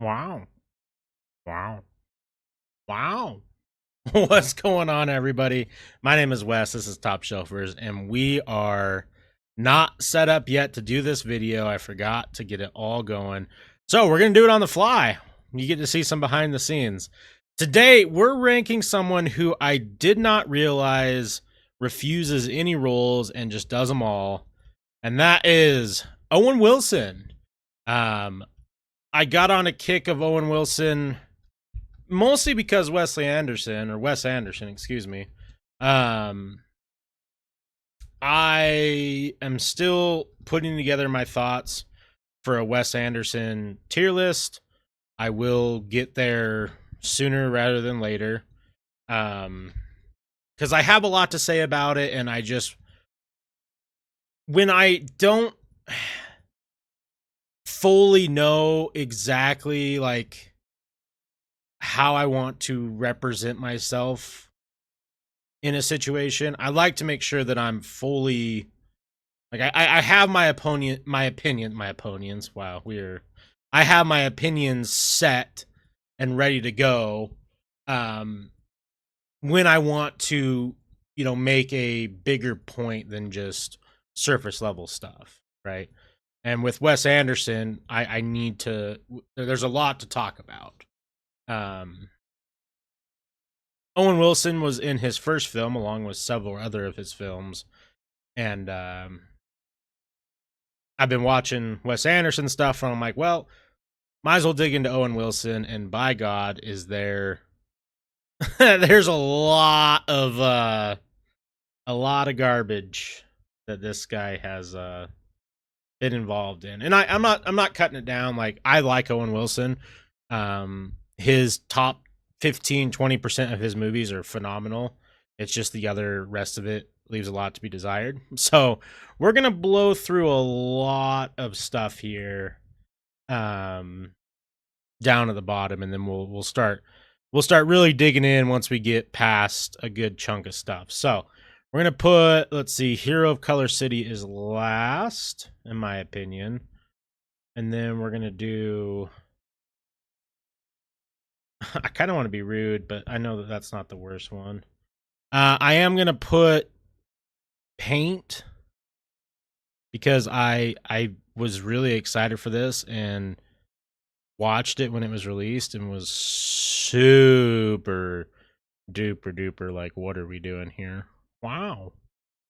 Wow. Wow. Wow. What's going on, everybody? My name is Wes. This is Top Shelfers, and we are not set up yet to do this video. I forgot to get it all going. So we're going to do it on the fly. You get to see some behind the scenes. Today, we're ranking someone who I did not realize refuses any roles and just does them all. And that is Owen Wilson. Um, I got on a kick of Owen Wilson mostly because Wes Anderson, excuse me. Um, I am still putting together my thoughts for a Wes Anderson tier list. I will get there sooner rather than later. Because I have a lot to say about it, and I just, when I don't fully know exactly like how I want to represent myself in a situation, I like to make sure that I'm fully like I have my opinions. Wow, we're I have my opinions set and ready to go. Um, when I want to, make a bigger point than just surface level stuff, right? And with Wes Anderson, I need to. There's a lot to talk about. Um, Owen Wilson was in his first film, along with several other of his films, and I've been watching Wes Anderson stuff, and I'm like, well, might as well dig into Owen Wilson. And by God, is there? There's a lot of garbage that this guy has been involved in, and I'm not cutting it down. Like, I like Owen Wilson. His top 15-20% of his movies are phenomenal. It's just the other rest of it leaves a lot to be desired. So we're gonna blow through a lot of stuff here, um, down to the bottom, and then we'll start really digging in once we get past a good chunk of stuff. So we're gonna put, let's see, Hero of Color City is last, in my opinion, and then we're gonna do. I kind of want to be rude, but I know that that's not the worst one. I am gonna put Paint because I was really excited for this and watched it when it was released and was super duper duper like, what are we doing here? Wow.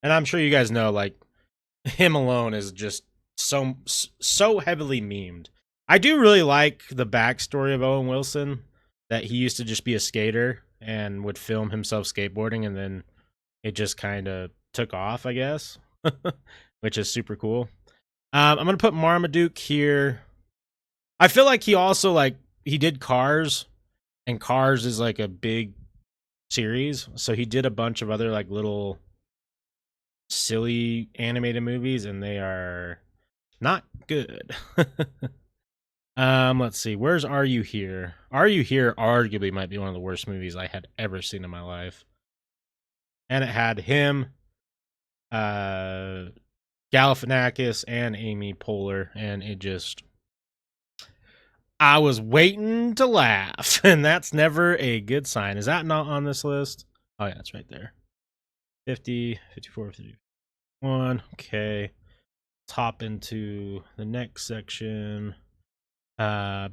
And I'm sure you guys know, like, him alone is just so heavily memed. I do really like the backstory of Owen Wilson, that he used to just be a skater and would film himself skateboarding, and then it just kind of took off, I guess, which is super cool. I'm gonna put Marmaduke here. I feel like he also, like, he did Cars, and Cars is like a big series, so he did a bunch of other like little silly animated movies, and they are not good. Let's see. Where's Are You Here? Are You Here arguably might be one of the worst movies I had ever seen in my life. And it had him, uh, Galifianakis, and Amy Poehler, and it just, I was waiting to laugh, and that's never a good sign. Is that not on this list? Oh yeah, it's right there. 50, 54, 51. Okay. Top into the next section.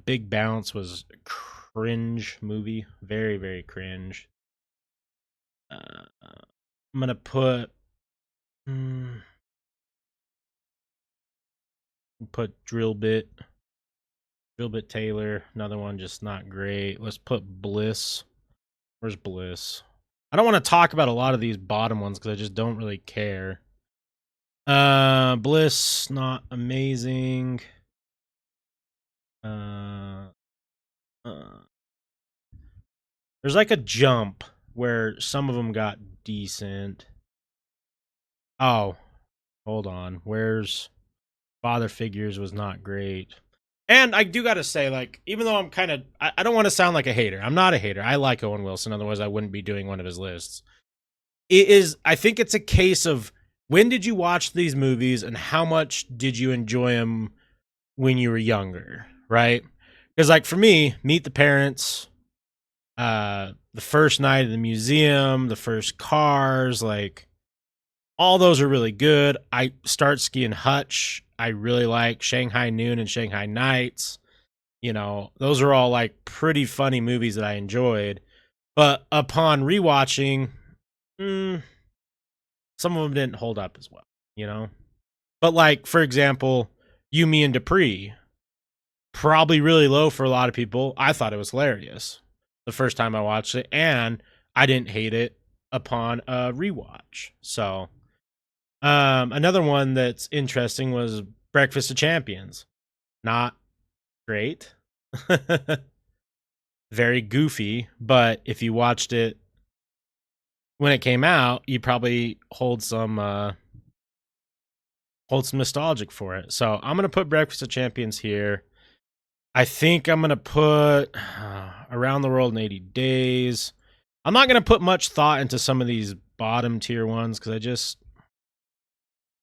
Big Bounce was a cringe movie, very very cringe. I'm gonna put Drill Bit Taylor, another one just not great. Let's put Bliss. Where's Bliss? I don't want to talk about a lot of these bottom ones because I just don't really care. Bliss, not amazing. There's like a jump where some of them got decent. Oh, hold on. Where's Father Figures was not great. And I do got to say, like, even though I don't want to sound like a hater. I'm not a hater. I like Owen Wilson. Otherwise, I wouldn't be doing one of his lists. I think it's a case of, when did you watch these movies and how much did you enjoy them when you were younger, right? Because like for me, Meet the Parents, the first night at the museum, the first Cars, like all those are really good. I Starsky and Hutch, I really like Shanghai Noon and Shanghai Nights. You know, those are all like pretty funny movies that I enjoyed. But upon rewatching, mm, some of them didn't hold up as well, you know? But like, for example, You, Me, and Dupree, probably really low for a lot of people. I thought it was hilarious the first time I watched it, and I didn't hate it upon a rewatch. So, another one that's interesting was Breakfast of Champions. Not great. Very goofy, but if you watched it when it came out, you probably hold some nostalgic for it. So I'm gonna put Breakfast of Champions here. I think I'm gonna put Around the World in 80 Days. I'm not gonna put much thought into some of these bottom tier ones because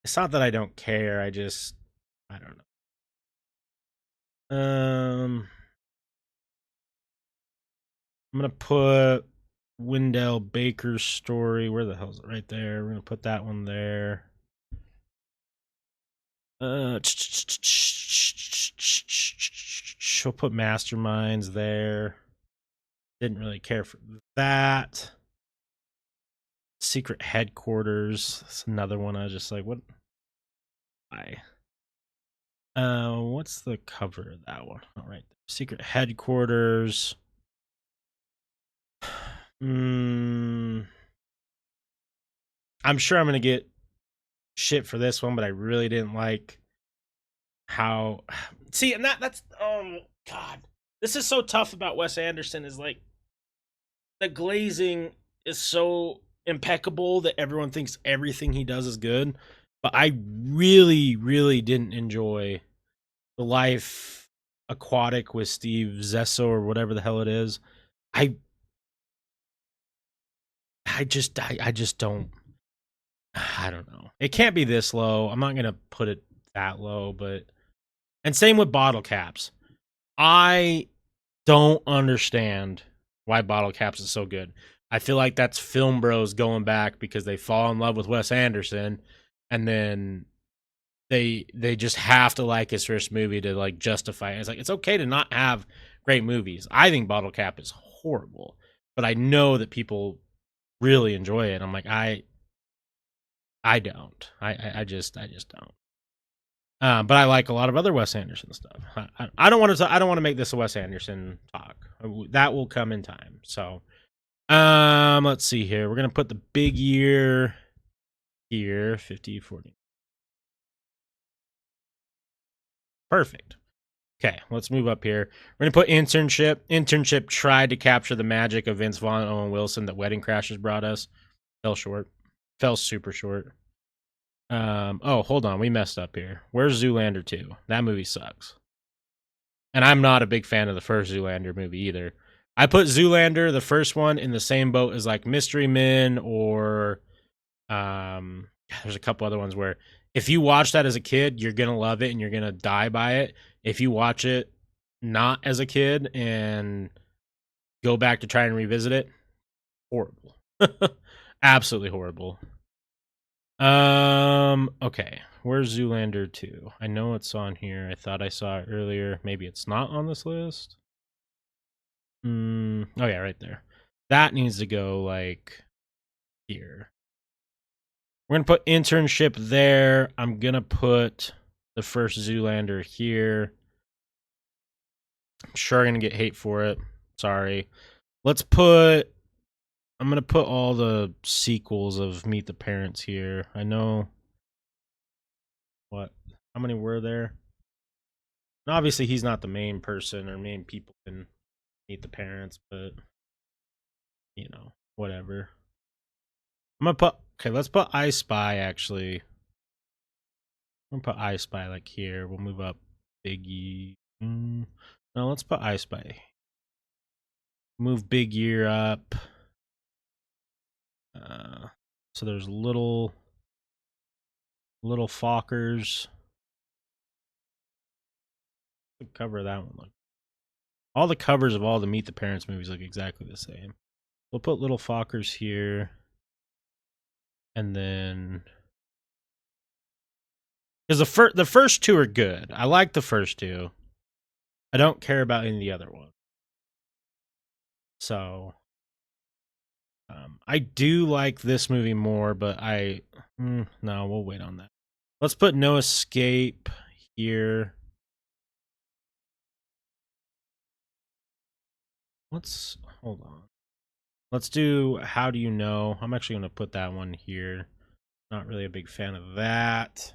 it's not that I don't care. I don't know. I'm gonna put Wendell Baker's Story. Where the hell is it? Right there. We're gonna put that one there. We'll put Masterminds there. Didn't really care for that. Secret Headquarters. That's another one. I was just like, what? Why? What's the cover of that one? All right, Secret Headquarters. I'm sure I'm gonna get shit for this one, but I really didn't like how. See, and that's oh god, this is so tough about Wes Anderson. Is like the glazing is so impeccable that everyone thinks everything he does is good. But I really, really didn't enjoy The Life Aquatic with Steve Zissou or whatever the hell it is. I just don't. I don't know. It can't be this low. I'm not gonna put it that low, but and same with Bottle Caps. I don't understand why Bottle Caps is so good. I feel like that's film bros going back because they fall in love with Wes Anderson, and then they just have to like his first movie to like justify it. It's like it's okay to not have great movies. I think Bottle Cap is horrible, but I know that people really enjoy it. I'm like I don't. I just don't. But I like a lot of other Wes Anderson stuff. I don't want to. I don't want to make this a Wes Anderson talk. That will come in time. So, let's see here. We're gonna put the Big Year here. 50, 40. Perfect. Okay, let's move up here. We're gonna put Internship. Internship tried to capture the magic of Vince Vaughn and Owen Wilson that Wedding Crashers brought us. Fell short. Fell super short. Oh, hold on, we messed up here. Where's Zoolander 2? That movie sucks. And I'm not a big fan of the first Zoolander movie either. I put Zoolander, the first one, in the same boat as like Mystery Men or there's a couple other ones where if you watch that as a kid, you're gonna love it and you're gonna die by it. If you watch it not as a kid and go back to try and revisit it, horrible. Absolutely horrible. Okay. Where's Zoolander 2? I know it's on here. I thought I saw it earlier. Maybe it's not on this list. Oh yeah, right there. That needs to go like here. We're gonna put Internship there. I'm gonna put the first Zoolander here. I'm sure I'm gonna get hate for it. Sorry. I'm gonna put all the sequels of Meet the Parents here. I know what how many were there? And obviously he's not the main person or main people in Meet the Parents, but whatever. I'm gonna put okay, let's put I Spy actually. I'm gonna put I Spy like here. We'll move up Biggie. No, let's put I Spy. Move Big Year up. So there's little Fockers. Cover that one. Look. all the covers of all the Meet the Parents movies look exactly the same. We'll put Little Fockers here. And then, because the first two are good. I like the first two. I don't care about any of the other ones. So, I do like this movie more, but no, we'll wait on that. Let's put No Escape here. Hold on. Let's do How Do You Know? I'm actually going to put that one here. Not really a big fan of that.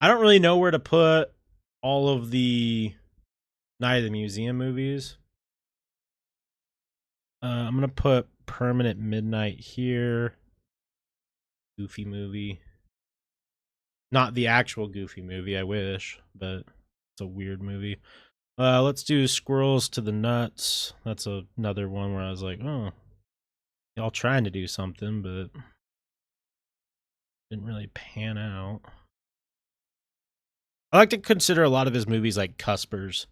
I don't really know where to put all of the Night of the Museum movies. I'm going to put Permanent Midnight here. Goofy movie. Not the actual Goofy movie, I wish, but it's a weird movie. Let's do Squirrels to the Nuts. That's another one where I was like, oh, y'all trying to do something, but didn't really pan out. I like to consider a lot of his movies like cuspers.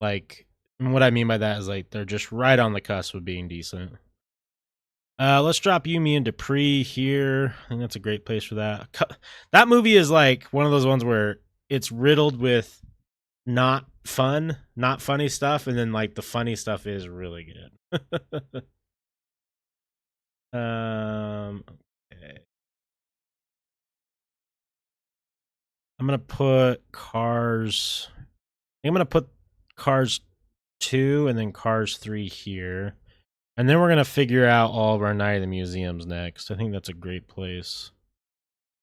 Like, what I mean by that is like they're just right on the cusp of being decent. Let's drop You, Me, and Dupree here. I think that's a great place for that. That movie is like one of those ones where it's riddled with not funny stuff, and then like the funny stuff is really good. Okay. I'm gonna put Cars. I'm gonna put Cars 2 and then Cars 3 here. And then we're going to figure out all of our Night of the Museums next. I think that's a great place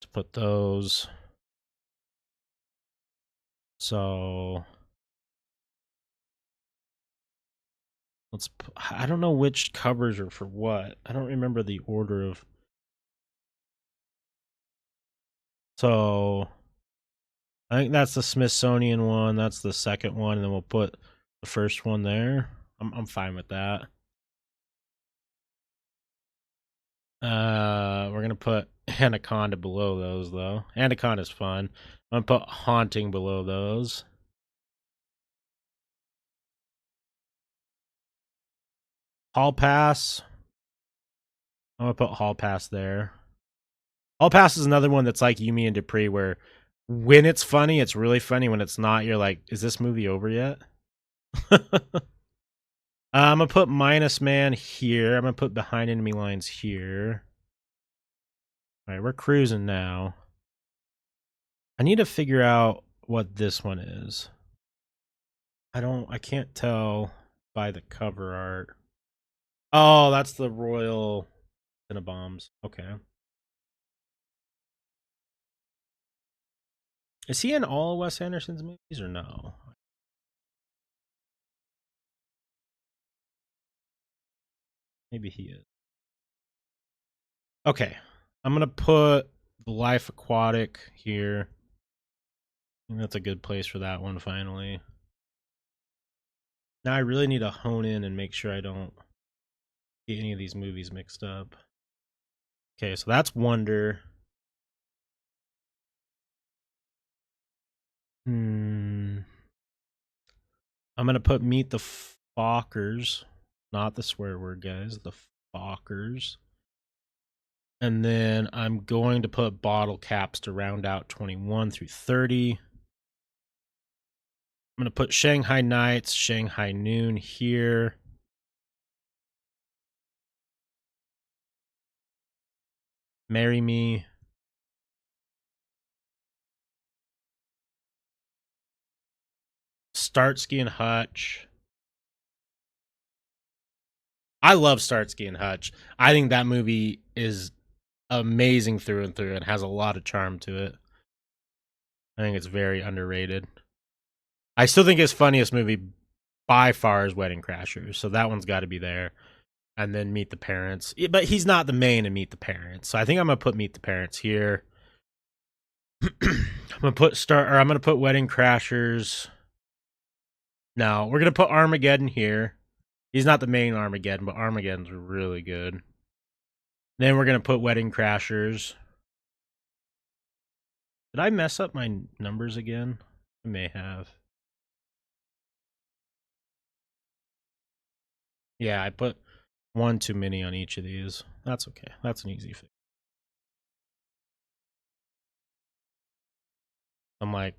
to put those. So I don't know which covers are for what. I don't remember the order of. So I think that's the Smithsonian one. That's the second one. And then we'll put the first one there. I'm fine with that. We're gonna put Anaconda below those though. Anaconda's fun. I'm gonna put Haunting below those. Hall Pass. I'm gonna put Hall Pass there. Hall Pass is another one that's like You, Me, and Dupree, where when it's funny, it's really funny. When it's not, you're like, is this movie over yet? I'm gonna put Minus Man here. I'm gonna put Behind Enemy Lines here. All right, we're cruising now. I need to figure out what this one is. I can't tell by the cover art. Oh, that's the Royal Tenenbaums. Okay. Is he in all Wes Anderson's movies or no? Maybe he is. Okay. I'm going to put Life Aquatic here. I think that's a good place for that one finally. Now I really need to hone in and make sure I don't get any of these movies mixed up. Okay, so that's Wonder. I'm going to put Meet the Fockers. Not the swear word, guys. The Fockers. And then I'm going to put Bottle Caps to round out 21 through 30. I'm going to put Shanghai Nights, Shanghai Noon here. Marry Me. Starsky and Hutch. I love Starsky and Hutch. I think that movie is amazing through and through and has a lot of charm to it. I think it's very underrated. I still think his funniest movie by far is Wedding Crashers, so that one's got to be there. And then Meet the Parents, but he's not the main in Meet the Parents, so I think I'm gonna put Meet the Parents here. I'm gonna put Wedding Crashers. No, we're gonna put Armageddon here. He's not the main Armageddon, but Armageddon's really good. Then we're gonna put Wedding Crashers. Did I mess up my numbers again? I may have. Yeah, I put one too many on each of these. That's okay. That's an easy fix. I'm like,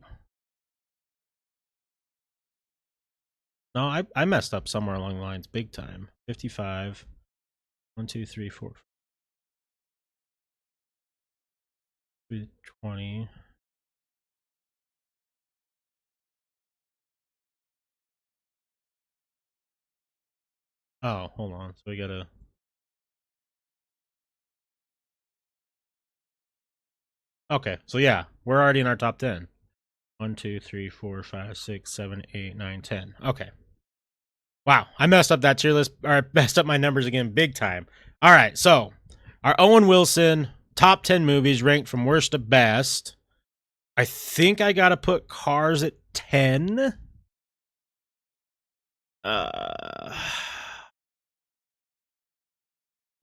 no, I messed up somewhere along the lines big time. 55. 1, 2, 3, 4, 20. Oh, hold on. So we gotta. Okay, so yeah, we're already in our top 10. 1, 2, 3, 4, 5, 6, 7, 8, 9, 10. Okay. Wow, I messed up that tier list, or I messed up my numbers again big time. All right, so our Owen Wilson top 10 movies ranked from worst to best. I think I gotta put Cars at 10. I'm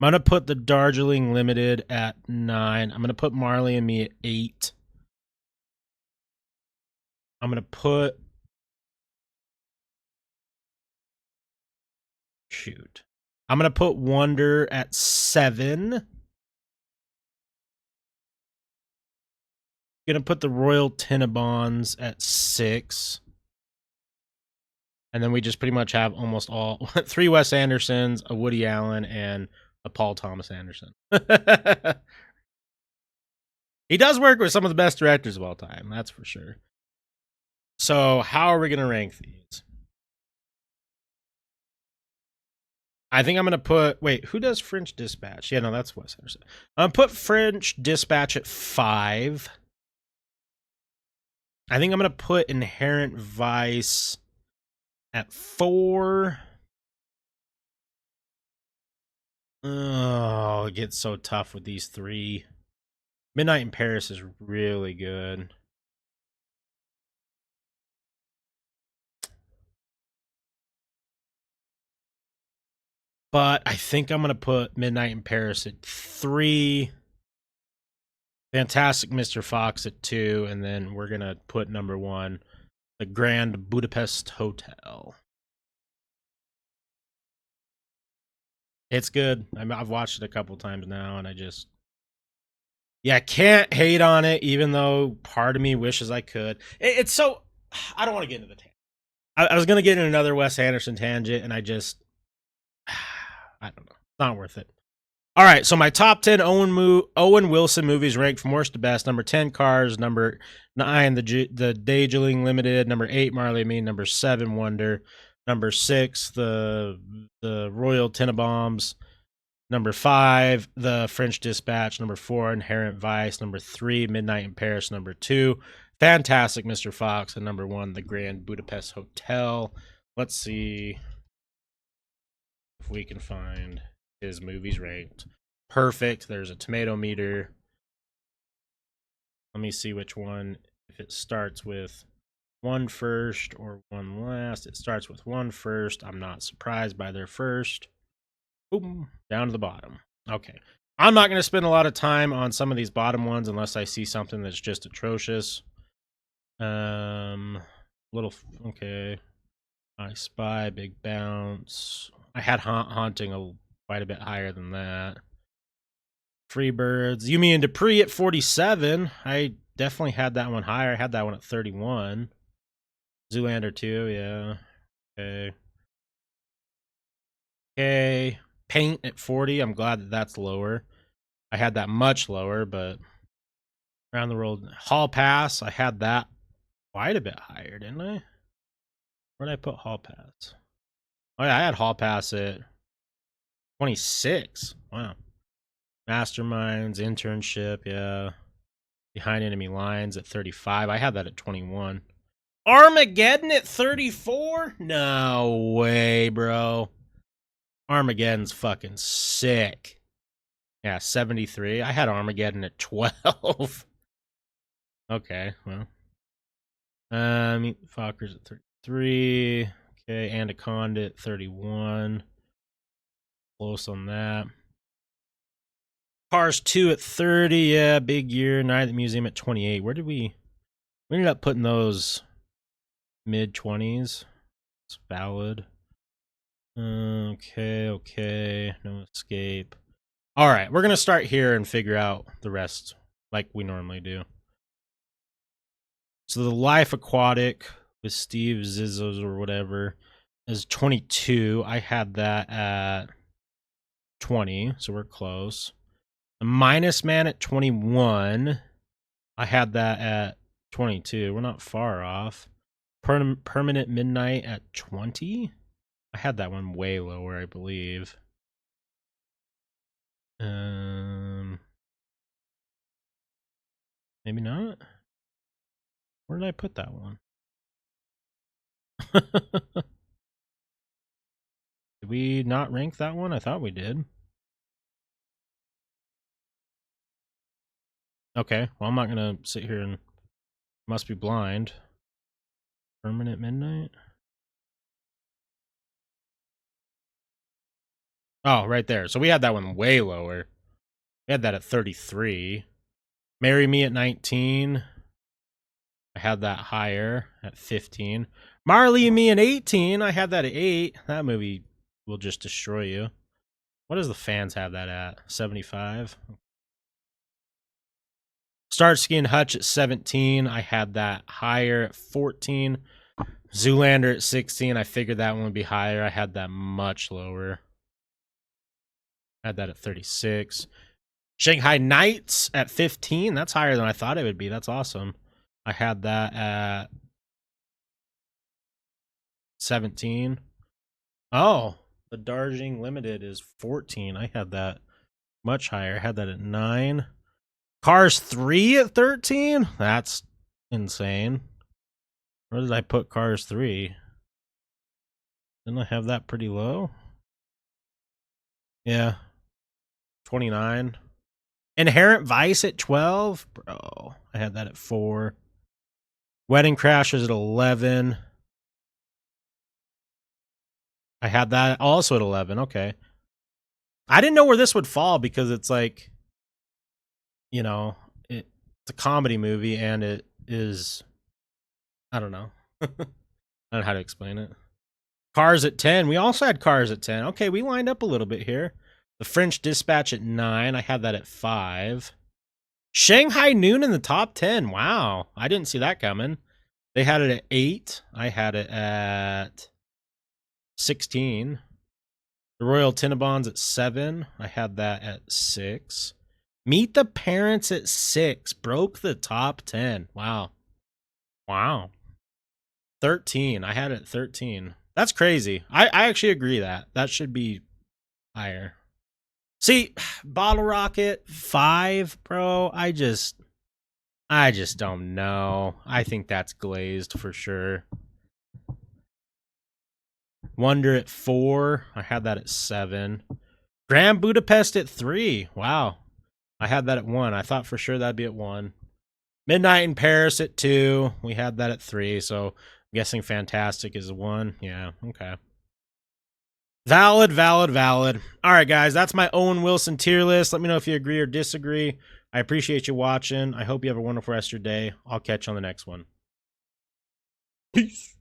gonna put the Darjeeling Limited at 9. I'm gonna put Marley and Me at 8. I'm gonna put I'm gonna put Wonder at 7. Gonna put the Royal Tenenbaums at 6. And then we just pretty much have almost all 3 Wes Andersons, a Woody Allen, and a Paul Thomas Anderson. He does work with some of the best directors of all time, that's for sure. So how are we gonna rank these? I think I'm gonna put. Wait, who does French Dispatch? Yeah, no, that's Wes Anderson. I'm gonna put French Dispatch at 5. I think I'm gonna put Inherent Vice at 4. Oh, it gets so tough with these 3. Midnight in Paris is really good. But I think I'm gonna put Midnight in Paris at 3. Fantastic Mr. Fox at 2, and then we're gonna put number 1, The Grand Budapest Hotel. It's good. I've watched it a couple times now, and I can't hate on it, even though part of me wishes I could. It's so, I don't want to get into the tangent. I was gonna get in another Wes Anderson tangent, and I don't know. It's not worth it. All right, so my top 10 Owen Wilson movies ranked from worst to best. Number 10, Cars. Number 9, the Darjeeling Limited. Number 8, Marley Me. Number 7, Wonder. Number 6, the Royal Tenenbaums. Number 5, The French Dispatch. Number 4, Inherent Vice. Number 3, Midnight in Paris. Number 2, Fantastic Mr. Fox. And number 1, The Grand Budapest Hotel. Let's see if we can find his movies ranked. Perfect. There's a tomato meter. Let me see which one, if it starts with 1 first or 1 last. It starts with 1 first. I'm not surprised by their first. Boom, down to the bottom. Okay. I'm not going to spend a lot of time on some of these bottom ones unless I see something that's just atrocious. Okay. I Spy, Big Bounce. I had Haunting quite a bit higher than that. Freebirds. Yumi and Dupree at 47. I definitely had that one higher. I had that one at 31. Zoolander 2, yeah. Okay. Okay. Paint at 40. I'm glad that that's lower. I had that much lower, but Around the World. Hall Pass. I had that quite a bit higher, didn't I? Where did I put Hall Pass? Oh, yeah, I had Hall Pass at 26. Wow. Masterminds, Internship, yeah. Behind Enemy Lines at 35. I had that at 21. Armageddon at 34? No way, bro. Armageddon's fucking sick. Yeah, 73. I had Armageddon at 12. Okay, well. Fockers at 33. Okay, Anaconda at 31. Close on that. Cars 2 at 30. Yeah, big year. Night at the Museum at 28. Where did we ended up putting those mid-20s. It's valid. Okay. No Escape. All right, we're going to start here and figure out the rest like we normally do. So the Life Aquatic with Steve Zissou or whatever is 22. I had that at 20, so we're close. The Minus Man at 21. I had that at 22. We're not far off. Permanent Midnight at 20. I had that one way lower, I believe. Maybe not. Where did I put that one? Did we not rank that one? I thought we did. Okay, well, I'm not gonna sit here and must be blind. Permanent Midnight. Oh, right there. So we had that one way lower. We had that at 33. Marry Me at 19. I had that higher at 15. Marley Me at 18. I had that at 8. That movie will just destroy you. What does the fans have that at? 75. Starsky and Hutch at 17. I had that higher at 14. Zoolander at 16. I figured that one would be higher. I had that much lower. I had that at 36. Shanghai Nights at 15. That's higher than I thought it would be. That's awesome. I had that at 17. Oh, the Darjeeling Limited is 14. I had that much higher. I had that at 9. Cars 3 at 13? That's insane. Where did I put Cars 3? Didn't I have that pretty low? Yeah. 29. Inherent Vice at 12? Bro, I had that at 4. Wedding Crashers at 11. I had that also at 11. Okay. I didn't know where this would fall because it's like, you know, it's a comedy movie and it is, I don't know. I don't know how to explain it. Cars at 10. We also had Cars at 10. Okay, we lined up a little bit here. The French Dispatch at 9. I had that at 5. Shanghai Noon in the top 10. Wow. I didn't see that coming. They had it at 8. I had it at 16. The Royal Tenenbaums at 7. I had that at 6. Meet the Parents at 6. Broke the top 10. Wow. 13. I had it at 13. That's crazy. I actually agree that should be higher. See, Bottle Rocket 5, bro. I just don't know. I think that's glazed for sure. Wonder at 4. I had that at 7. Grand Budapest at 3. Wow. I had that at 1. I thought for sure that'd be at 1. Midnight in Paris at 2. We had that at 3. So I'm guessing Fantastic is 1. Yeah, okay. Valid. All right, guys, that's my Owen Wilson tier list. Let me know if you agree or disagree. I appreciate you watching. I hope you have a wonderful rest of your day. I'll catch you on the next one. Peace.